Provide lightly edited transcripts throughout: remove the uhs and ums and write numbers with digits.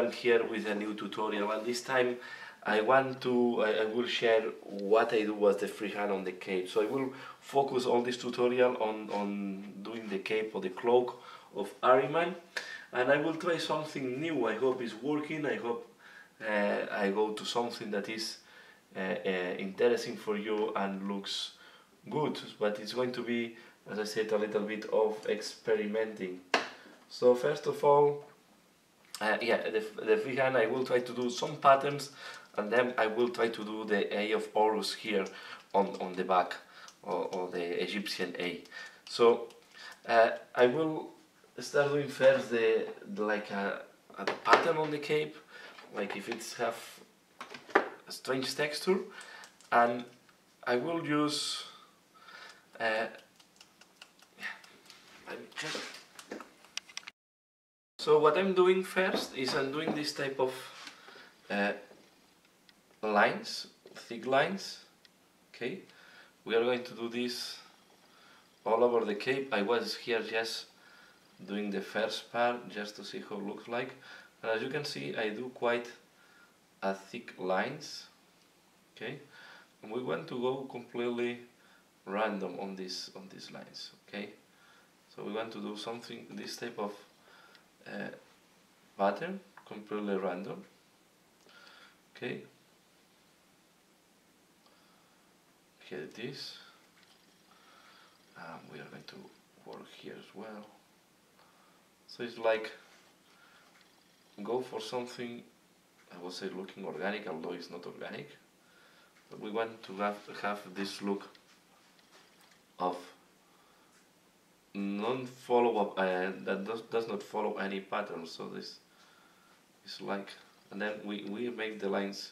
Arhiman here with a new tutorial, and this time I will share what I do as the freehand on the cape. So I will focus all this tutorial on doing the cape or the cloak of Arhiman, and I will try something new. I hope it's working. I hope I go to something that is interesting for you and looks good, but it's going to be, as I said, a little bit of experimenting. So first of all, the freehand, I will try to do some patterns, and then I will try to do the Eye of Horus here on the back, or the Egyptian A. So I will start doing first the pattern on the cape, like if it's have a strange texture, and I will use let me check. So what I'm doing first is I'm doing this type of lines, thick lines. Okay, we are going to do this all over the cape. I was here just doing the first part just to see how it looks like, and as you can see I do quite a thick lines. Okay, and we want to go completely random on these lines. Okay, so we want to do something, this type of pattern, completely random. Okay, here it is. We are going to work here as well. So it's like go for something, I would say, looking organic, although it's not organic. But we want to have this look of non-follow-up, that does not follow any pattern. So this is like, and then we make the lines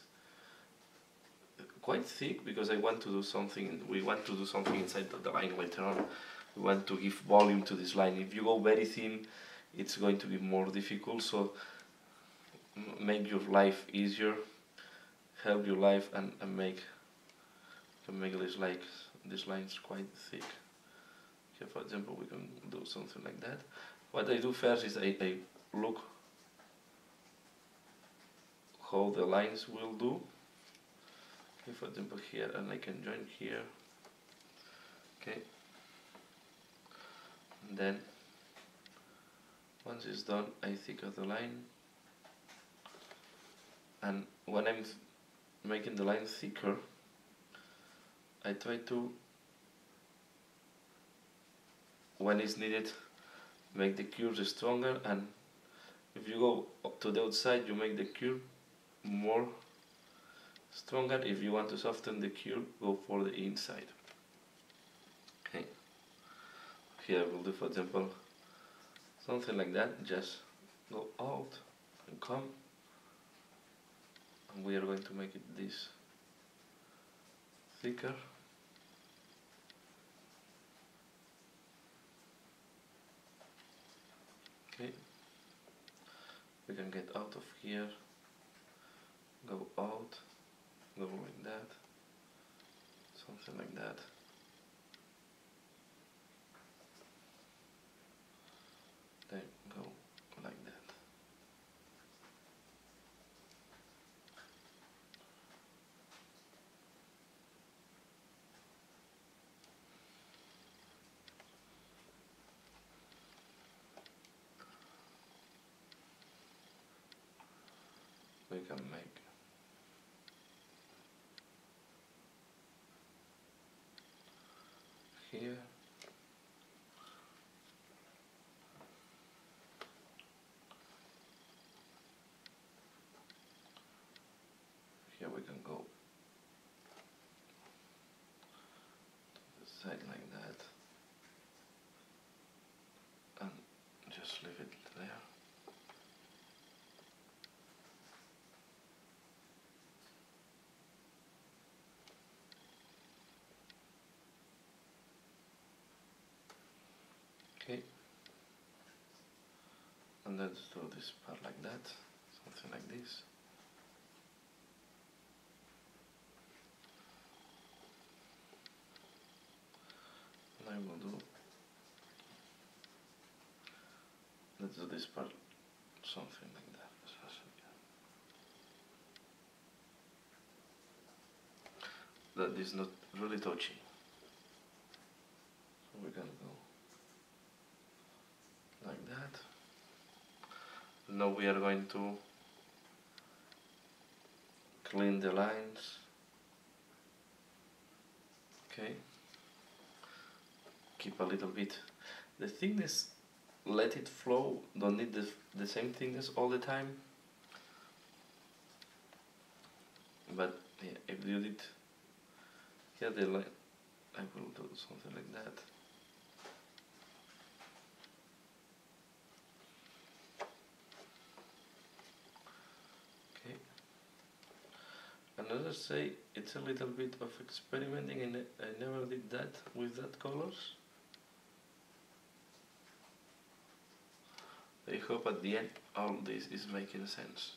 quite thick because I want to do something. We want to do something inside the line later on. We want to give volume to this line. If you go very thin, it's going to be more difficult. So make your life easier, help your life, and make these lines quite thick. Okay, for example, we can do something like that. What I do first is I look how the lines will do. Okay, for example here, and I can join here. Okay, and then once it's done, I thicken the line, and when I'm making the line thicker, I try to, when it's needed, make the curves stronger, and if you go up to the outside, you make the curve more stronger. If you want to soften the curve, go for the inside. Okay, here we'll do, for example, something like that. Just go out and come, and we are going to make it this thicker. Okay, we can get out of here, go out, go like that, something like that. Then go like that. We can make here, here we can go to the side like that, and just leave it there. Okay, and let's do this part like that, something like this. And I will do, let's do this part something like that. that is not really touchy. So we can go like that. Now we are going to clean the lines. Okay. Keep a little bit the thickness, let it flow, don't need the same thickness all the time. But yeah, if you did here the line, I will do something like that. Okay. And as I say, it's a little bit of experimenting, and I never did that with that colors. I hope at the end all this is making sense.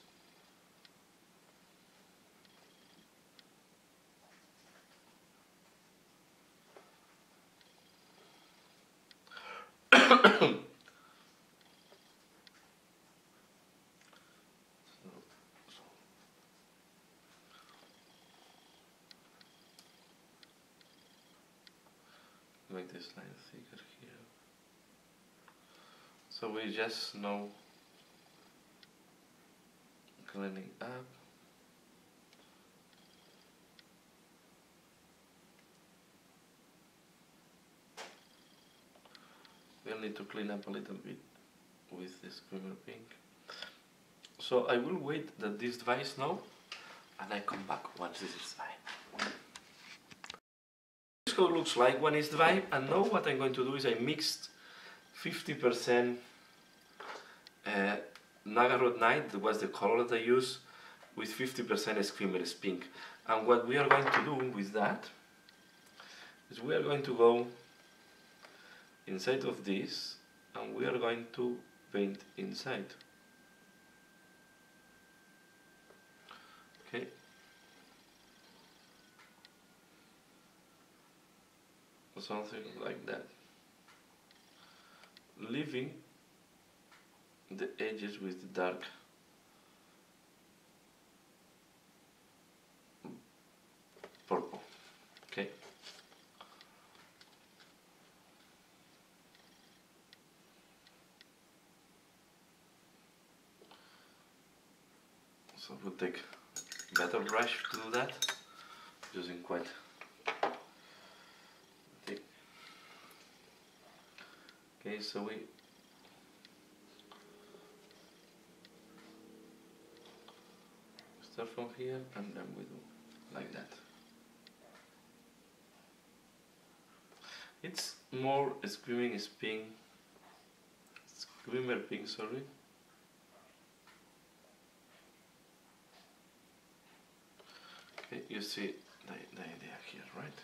Make this line thicker here. So we just know cleaning up. We'll need to clean up a little bit with this creamer pink. So I will wait that this dries now, and I come back once this is dry. This is how it looks like when it's dry, and now what I'm going to do is I mixed 50% Nagarod Night, that was the color that I used, with 50% Screamer's Pink. And what we are going to do with that is we are going to go inside of this, and we are going to paint inside. Okay. Something like that. Leaving the edges with the dark purple. Okay. So we'll take better brush to do that, using quite thick. Okay, so we start from here, and then we do like that. It's more screaming pink, screamer pink, sorry. Okay, you see the idea here, right?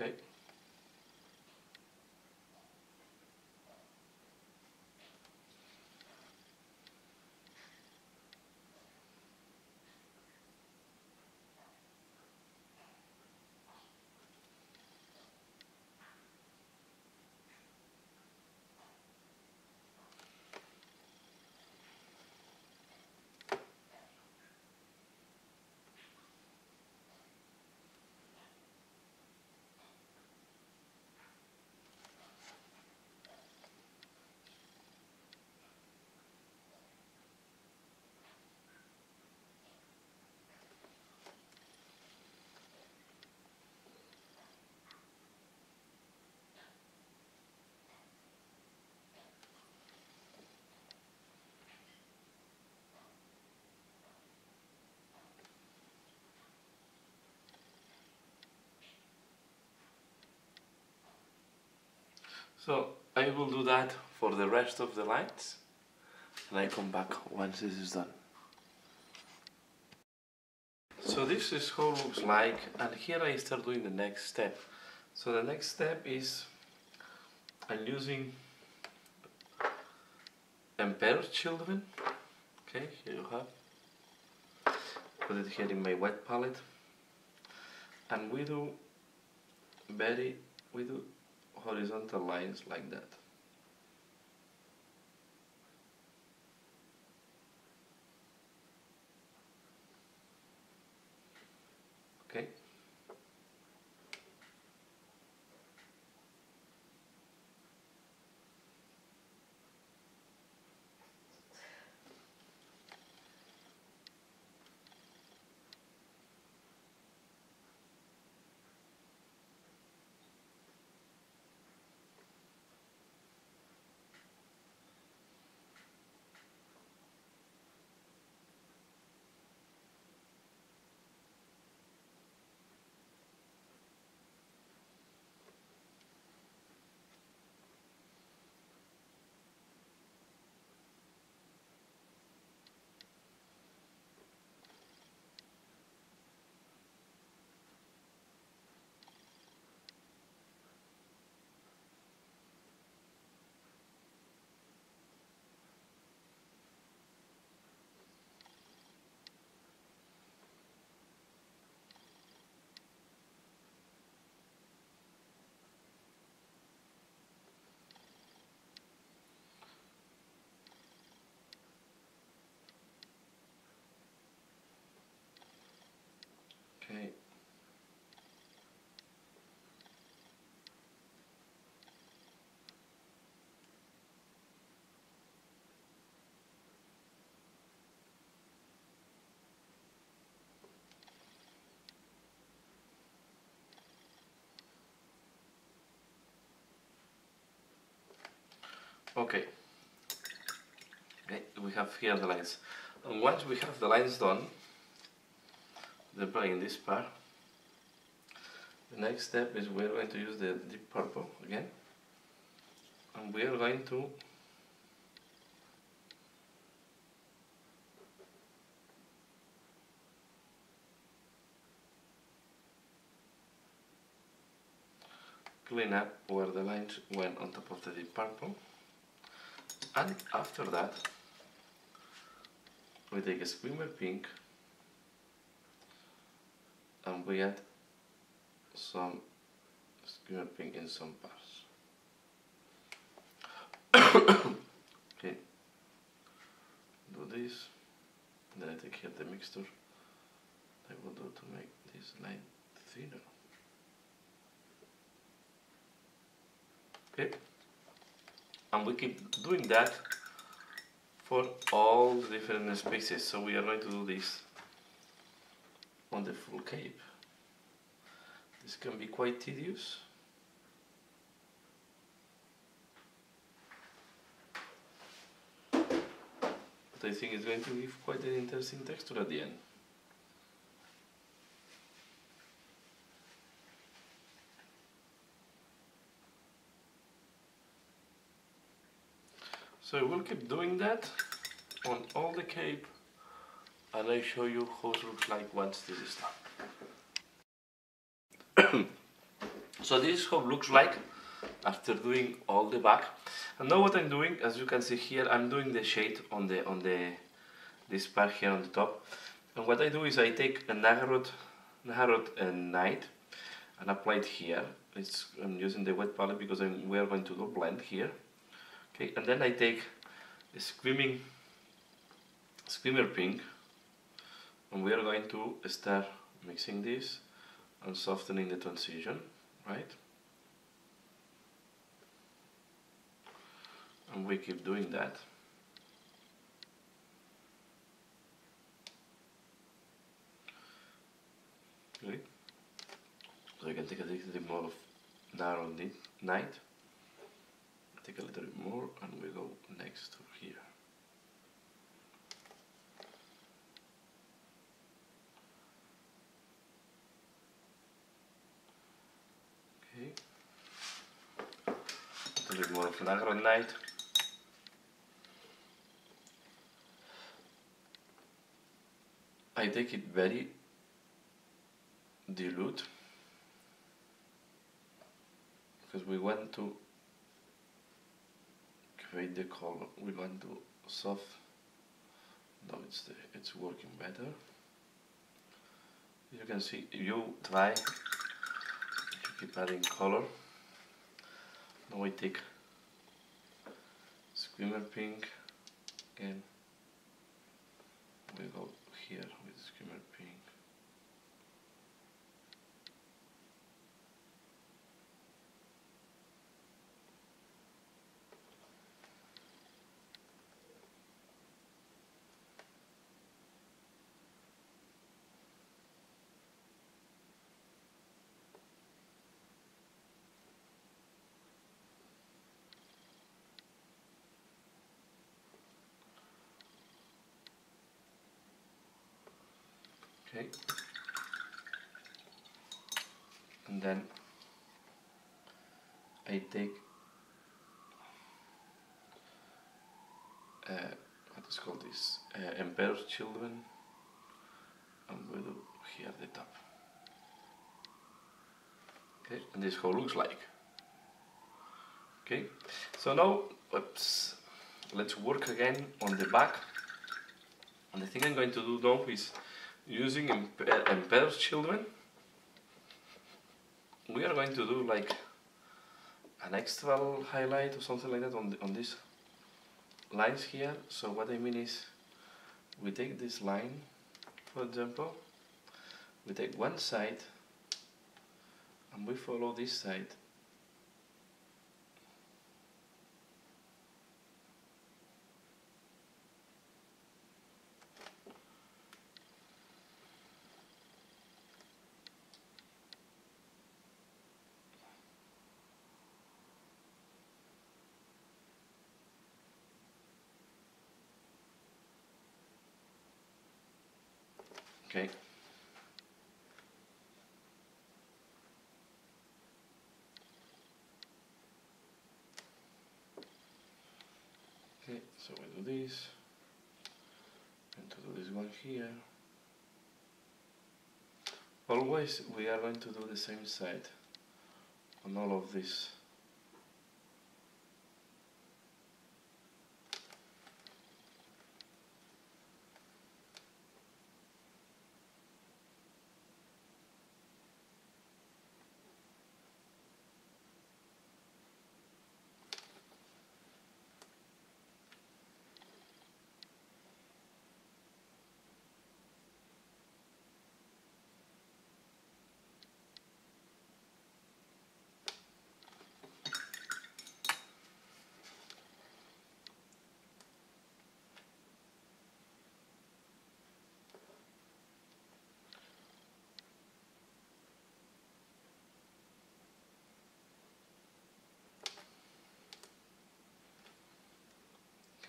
Okay. So I will do that for the rest of the lights, and I come back once this is done. So this is how it looks like, and here I start doing the next step. So the next step is I'm using Emperor Children. Okay, here you have put it here in my wet palette, and we do horizontal lines like that. Okay. Okay. Okay. Okay, we have here the lines. And once we have the lines done, in this part, the next step is we're going to use the deep purple again, and we are going to clean up where the lines went on top of the deep purple, and after that we take a skimmer pink and we add some skimmer pink in some parts. Okay, do this, then I take here the mixture I will do to make this line thinner. Okay, and we keep doing that for all the different spaces. So we are going to do this on the full cape. This can be quite tedious. But I think it's going to give quite an interesting texture at the end. So we'll keep doing that on all the cape, and I show you how it looks like once this is done. So this is how it looks like after doing all the back. And now what I'm doing, as you can see here, I'm doing the shade on this part here on the top. And what I do is I take a narrowed night and apply it here. I'm using the wet palette because we are going to do blend here. Okay, and then I take a skimmer pink, and we are going to start mixing this and softening the transition, right? And we keep doing that. Okay, so you can take a little bit more of narrow night. Take a little bit more and we go next to here. Okay. A little bit more of Nagro Night. I take it very dilute because we want to create the color. We want to soft. Now it's working better. You can see, if you try, you keep adding color. Now I take Screamer Pink and we go here with Screamer Pink. Okay, and then I take what is called this Emperor's Children, and we do here at the top. Okay, and this how it looks like. Okay, so now let's work again on the back. And the thing I'm going to do now is using Emperor's Children. We are going to do like an extra highlight or something like that on these lines here. So what I mean is, we take this line, for example, we take one side and we follow this side. Okay. Okay, so we do this, and to do this one here. Always we are going to do the same side on all of this.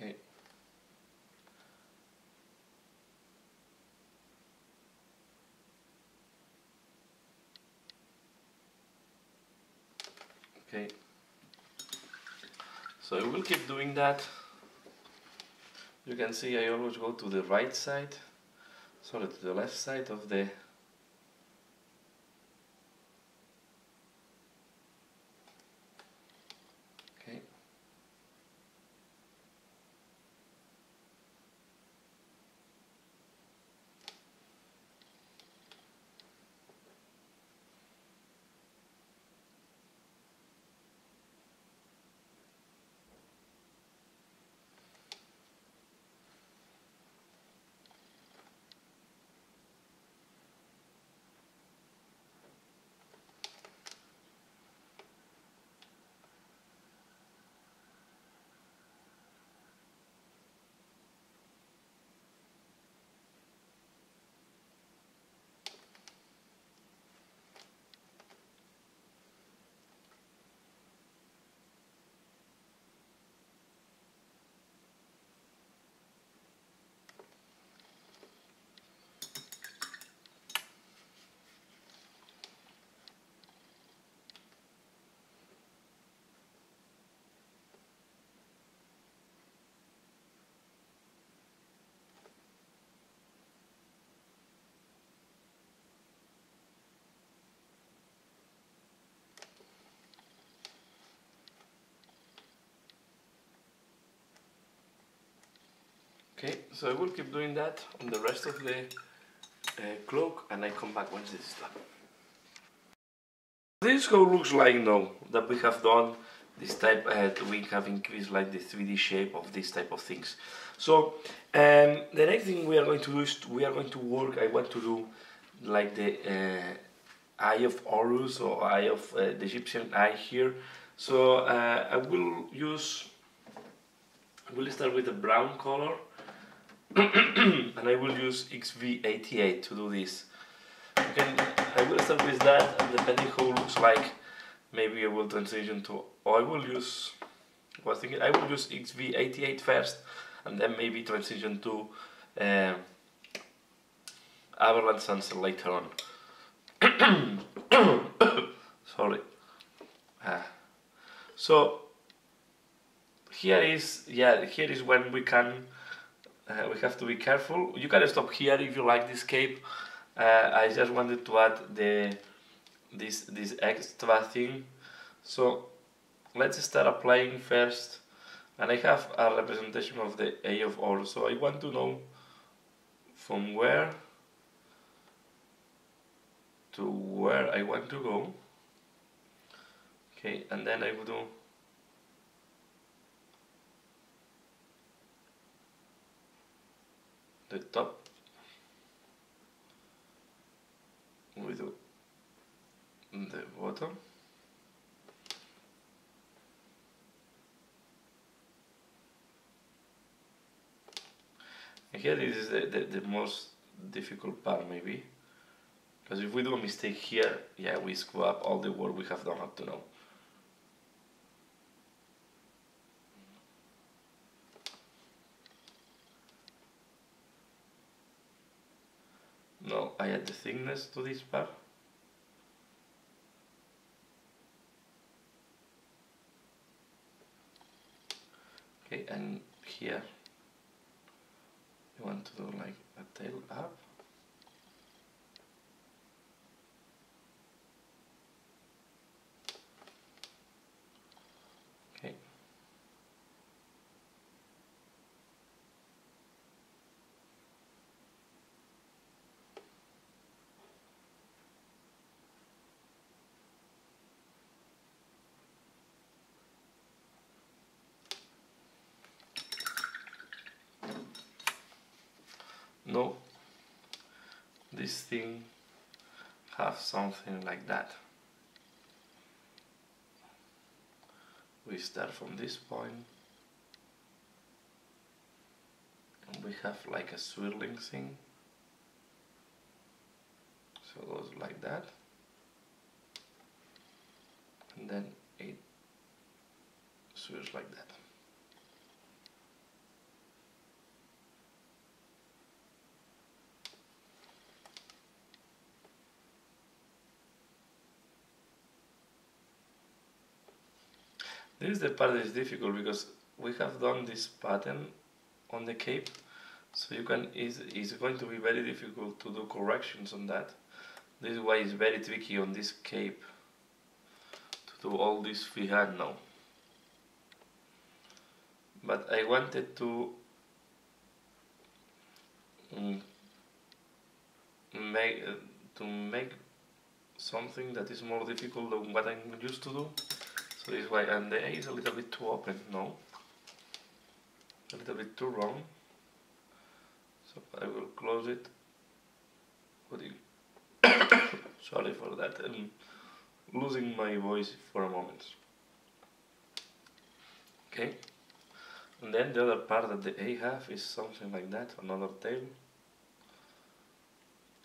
Okay. Okay. So I will keep doing that. You can see I always go to the right side, sorry, to the left side of the okay. Okay, so I will keep doing that on the rest of the cloak, and I come back once this is done. This is how it looks like now that we have done this type. We have increased like the 3D shape of this type of things. So the next thing we are going to do is we are going to work. I want to do like the Eye of Horus, or Eye of the Egyptian Eye here. So I will use. I will start with a brown color, and I will use XV88 to do this. I will start with that, and depending how it looks like, maybe I will transition to. Or I will use. I was thinking I will use XV88 first, and then maybe transition to Avalanche Sunset later on. Sorry. So here is when we can. We have to be careful. You can stop here if you like this cape. I just wanted to add this extra thing. So let's start applying first. And I have a representation of the Eye of Horus. So I want to know from where to where I want to go. Okay, and then I will do the top. We do the bottom. And here is the most difficult part, maybe. Because if we do a mistake here, yeah, we screw up all the work we have done up to now. No, I add the thickness to this part. Okay, and here you want to do like a tail up. Okay. No, this thing have something like that. We start from this point, and we have like a swirling thing. So it goes like that, and then it swirls like that. This is the part that is difficult because we have done this pattern on the cape, so you can it's going to be very difficult to do corrections on that. This is why it's very tricky on this cape to do all this freehand now. But I wanted to make something that is more difficult than what I'm used to do. So this is why, and the A is a little bit too open, no? A little bit too wrong. So I will close it. Sorry for that, I'm losing my voice for a moment. Okay, and then the other part that the A have is something like that, another tail.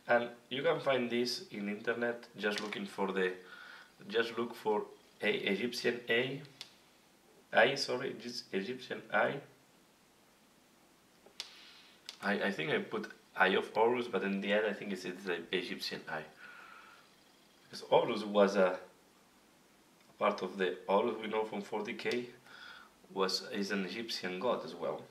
And you can find this in internet, just look for Egyptian Egyptian Eye. I think I put Eye of Horus, but in the end I think it's the Egyptian Eye. Because Horus was a part of the Horus we know from 40k is an Egyptian god as well.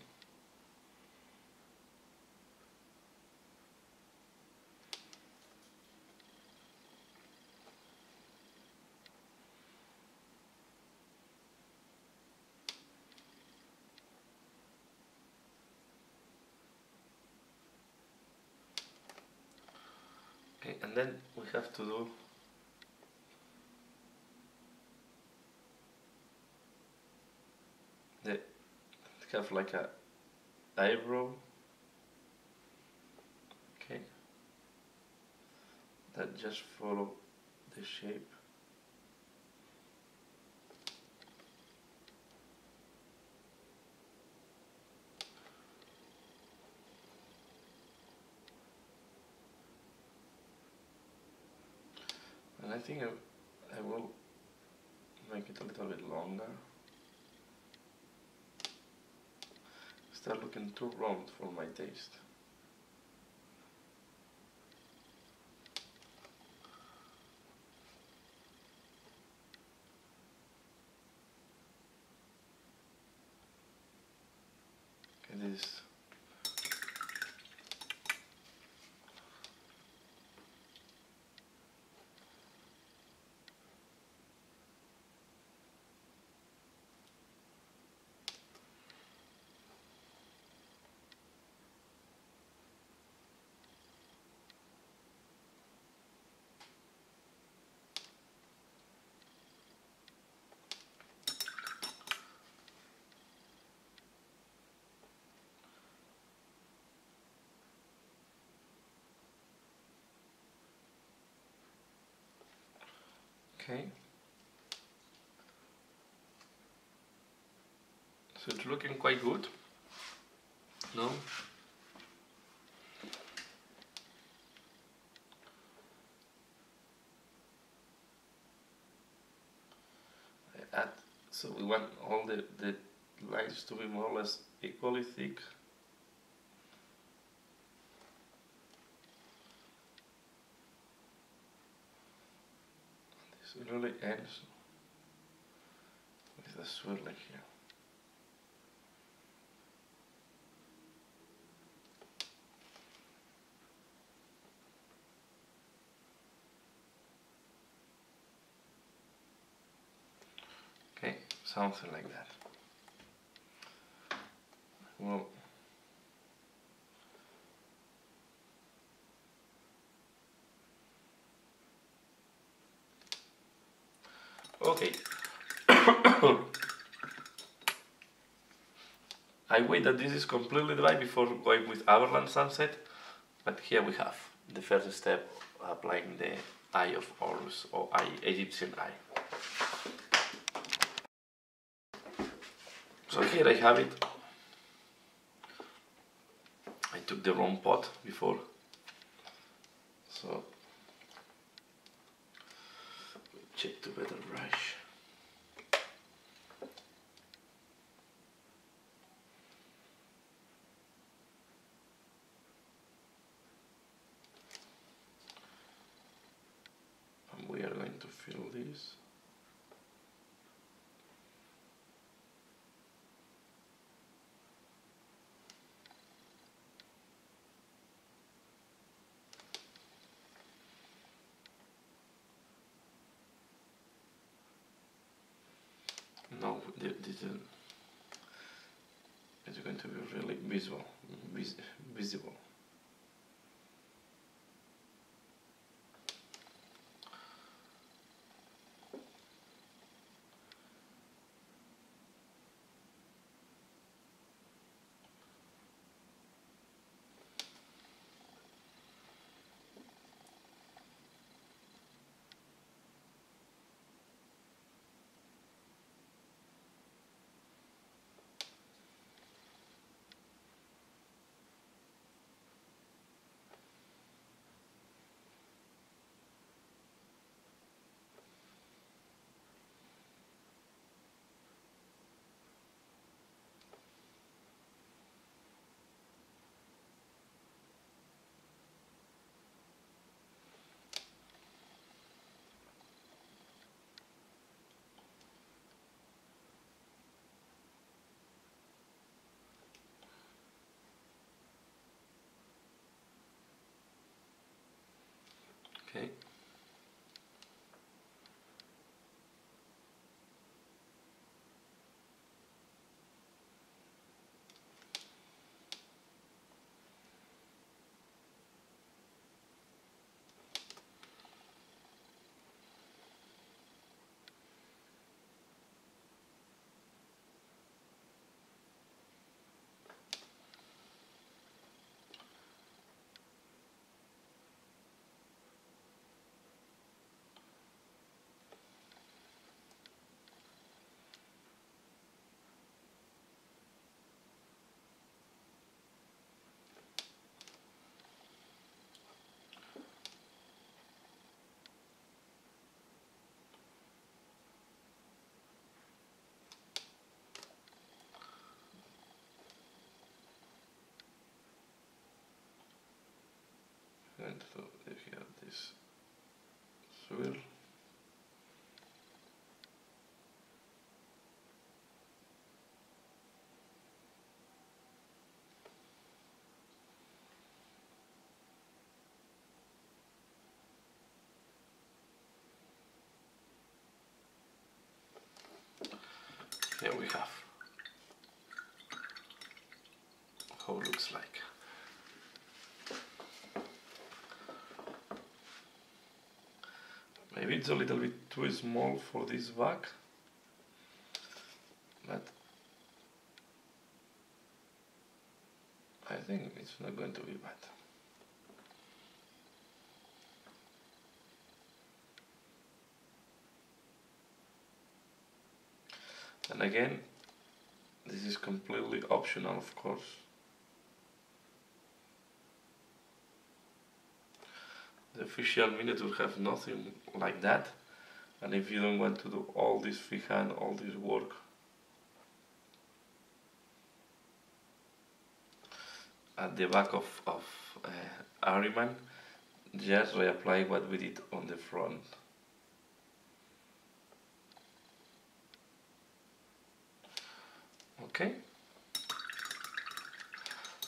Okay, and then we have to do the have like a eyebrow. Okay, that just follow the shape. And I think I will make it a little bit longer. Start looking too round for my taste. Okay, this. Okay. So it's looking quite good. No? I add, so we want all the lines to be more or less equally thick. This really ends with a swirling here. Okay, something like that. Well, okay. I wait that this is completely dry before going with Everland Sunset, but here we have the first step, applying the Eye of Horus or Egyptian eye. So here I have it. I took the wrong pot before, so check to better brush. And we are going to fill this. No, it's going to be really visible. Okay. going to do here this swirl. Here we have how it looks like. Maybe it's a little bit too small for this bag, but I think it's not going to be bad. And again, this is completely optional, of course. The official miniature have nothing like that, and if you don't want to do all this freehand, all this work, at the back of Arhiman, just reapply what we did on the front. Okay,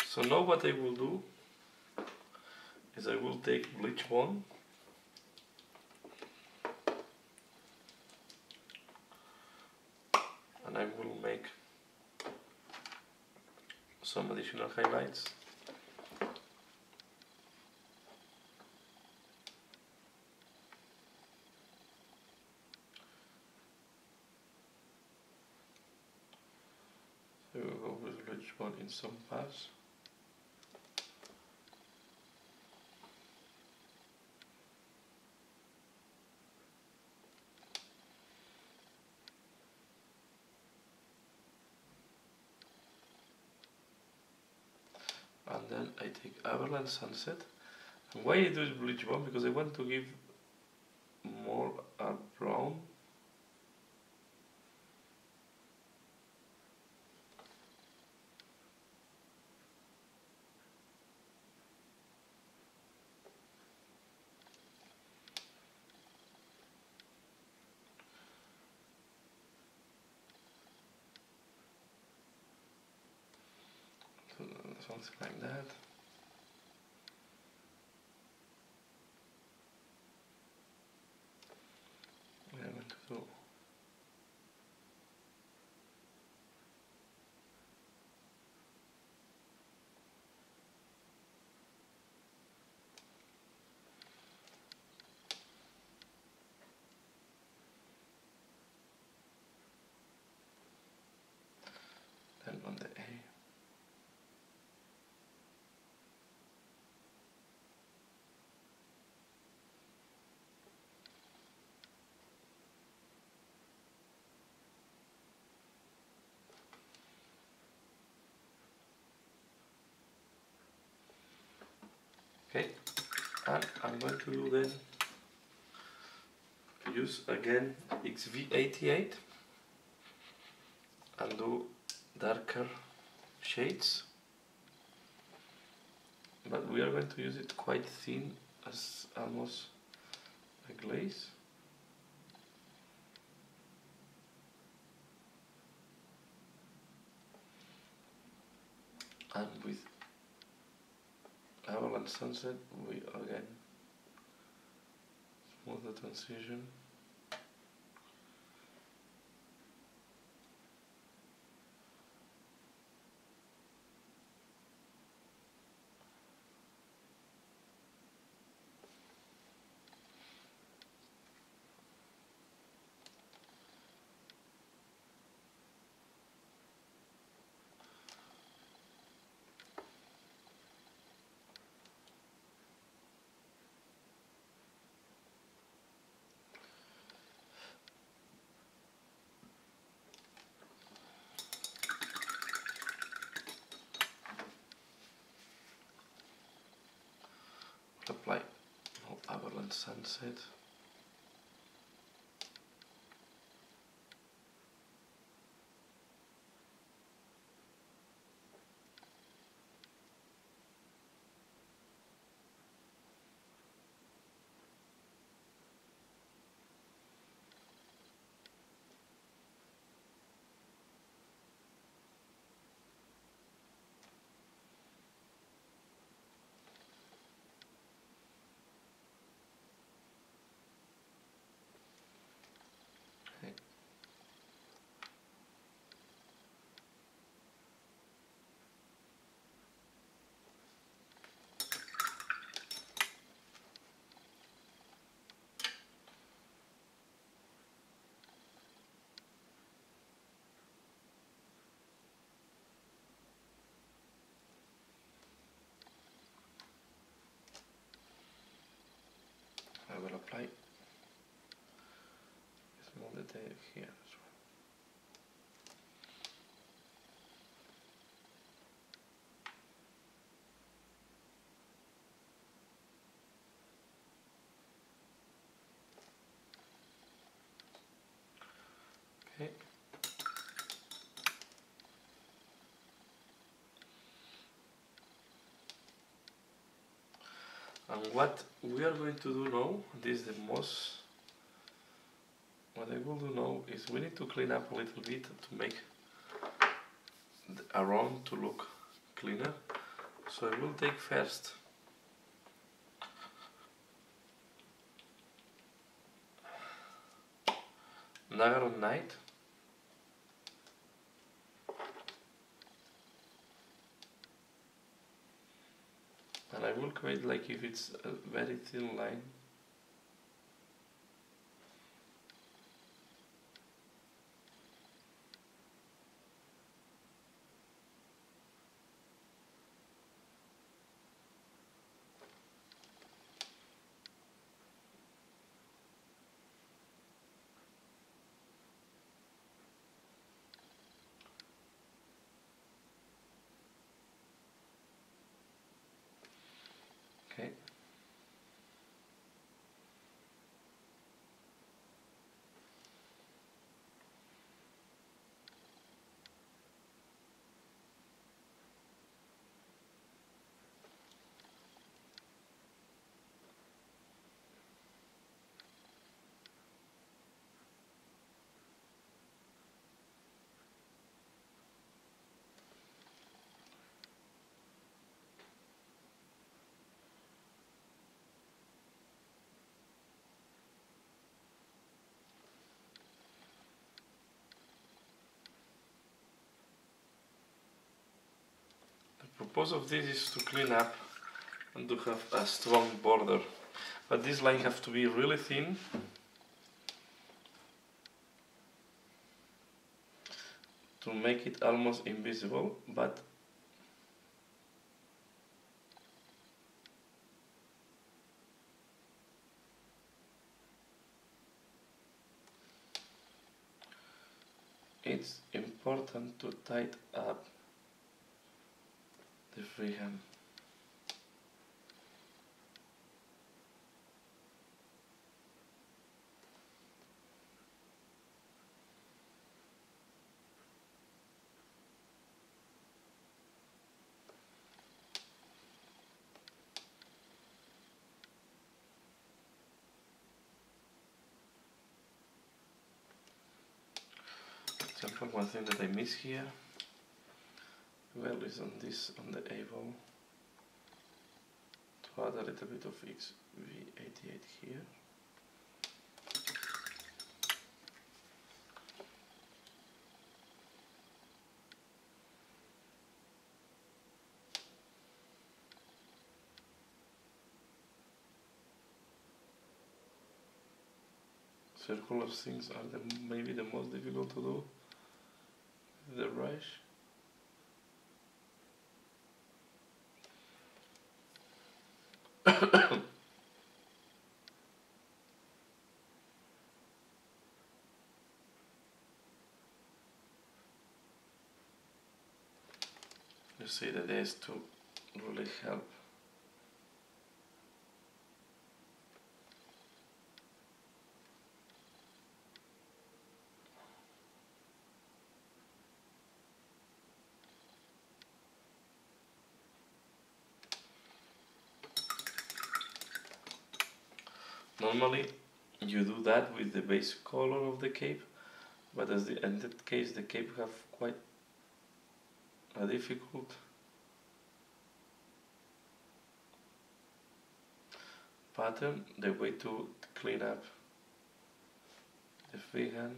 so now what I will do is I will take bleach bond and I will make some additional highlights. So we will go with bleach bond in some paths. And then I take Avalanche Sunset. And why I do this bleach bond? Because I want to give more a brown. Something like that. We are going to do then on the A. Okay, and I'm going to do then use again XV88 and do darker shades, but we are going to use it quite thin as almost a glaze. And with Avalanche Sunset we again smooth the transition. Apply Avalanche Sunset. will apply a small detail here as well. Okay. And what we are going to do now, this is the most, what I will do now is we need to clean up a little bit to make around to look cleaner. So I will take first Nagar on Night, and I will create like if it's a very thin line. Okay. The purpose of this is to clean up and to have a strong border, but this line has to be really thin to make it almost invisible, but it's important to tighten up the freehand. For example, one thing that I miss here, well, is on this, on the able to add a little bit of XV88 here. Circular things are maybe the most difficult to do with the brush. You see that is to really help. Normally you do that with the base color of the cape, but in that case the cape have quite a difficult pattern. The way to clean up the freehand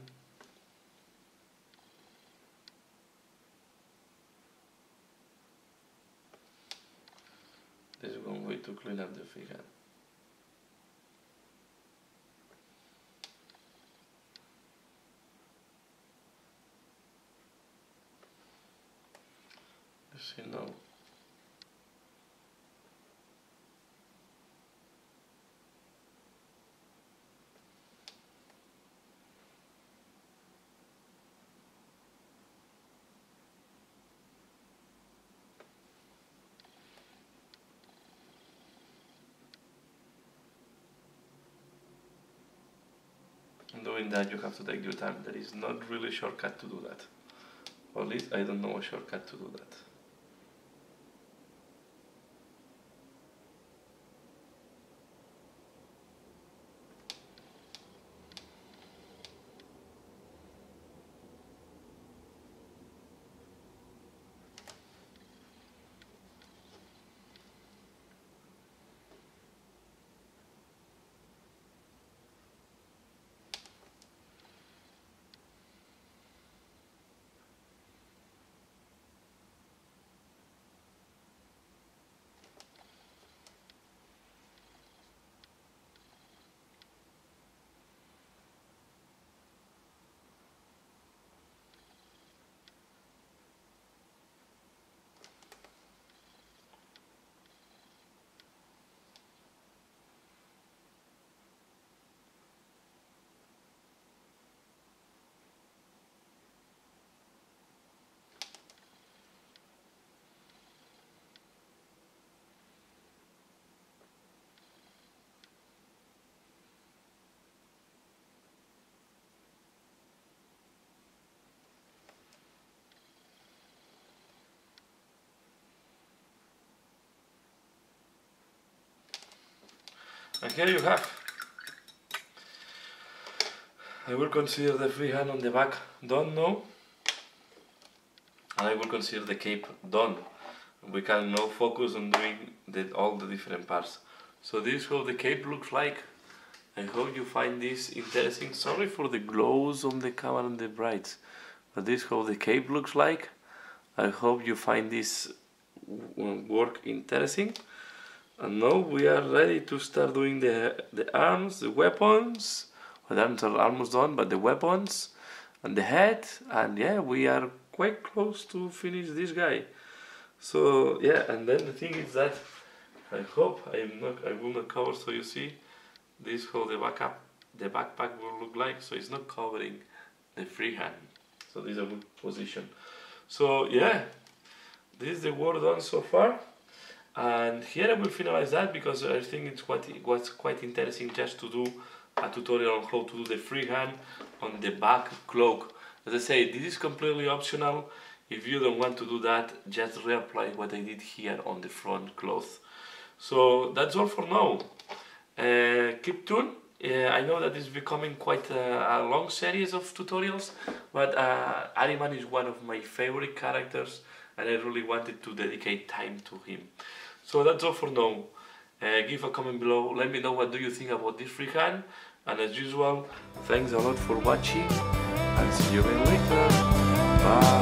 there's one way to clean up the freehand. You see now. doing that, you have to take your time. There is not really a shortcut to do that. Or at least I don't know a shortcut to do that. And here you have. I will consider the freehand on the back done now, and I will consider the cape done. We can now focus on doing all the different parts. So this is how the cape looks like. I hope you find this interesting. Sorry for the glows on the camera and the brights, but this is how the cape looks like. I hope you find this work interesting. And now we are ready to start doing the arms, the weapons. Well, the arms are almost done, but the weapons and the head. And yeah, we are quite close to finish this guy. So yeah, and then the thing is that I hope I will not cover, so you see this how the backpack will look like. So it's not covering the freehand. So this is a good position. So yeah, this is the work done so far. And here I will finalize that because I think it was quite interesting just to do a tutorial on how to do the freehand on the back cloak. As I say, this is completely optional. If you don't want to do that, just reapply what I did here on the front cloth. So that's all for now. Keep tuned. I know that it's becoming quite a long series of tutorials, but Arhiman is one of my favorite characters and I really wanted to dedicate time to him. So that's all for now. Give a comment below, let me know what do you think about this freehand, and as usual, thanks a lot for watching and see you again later. Bye.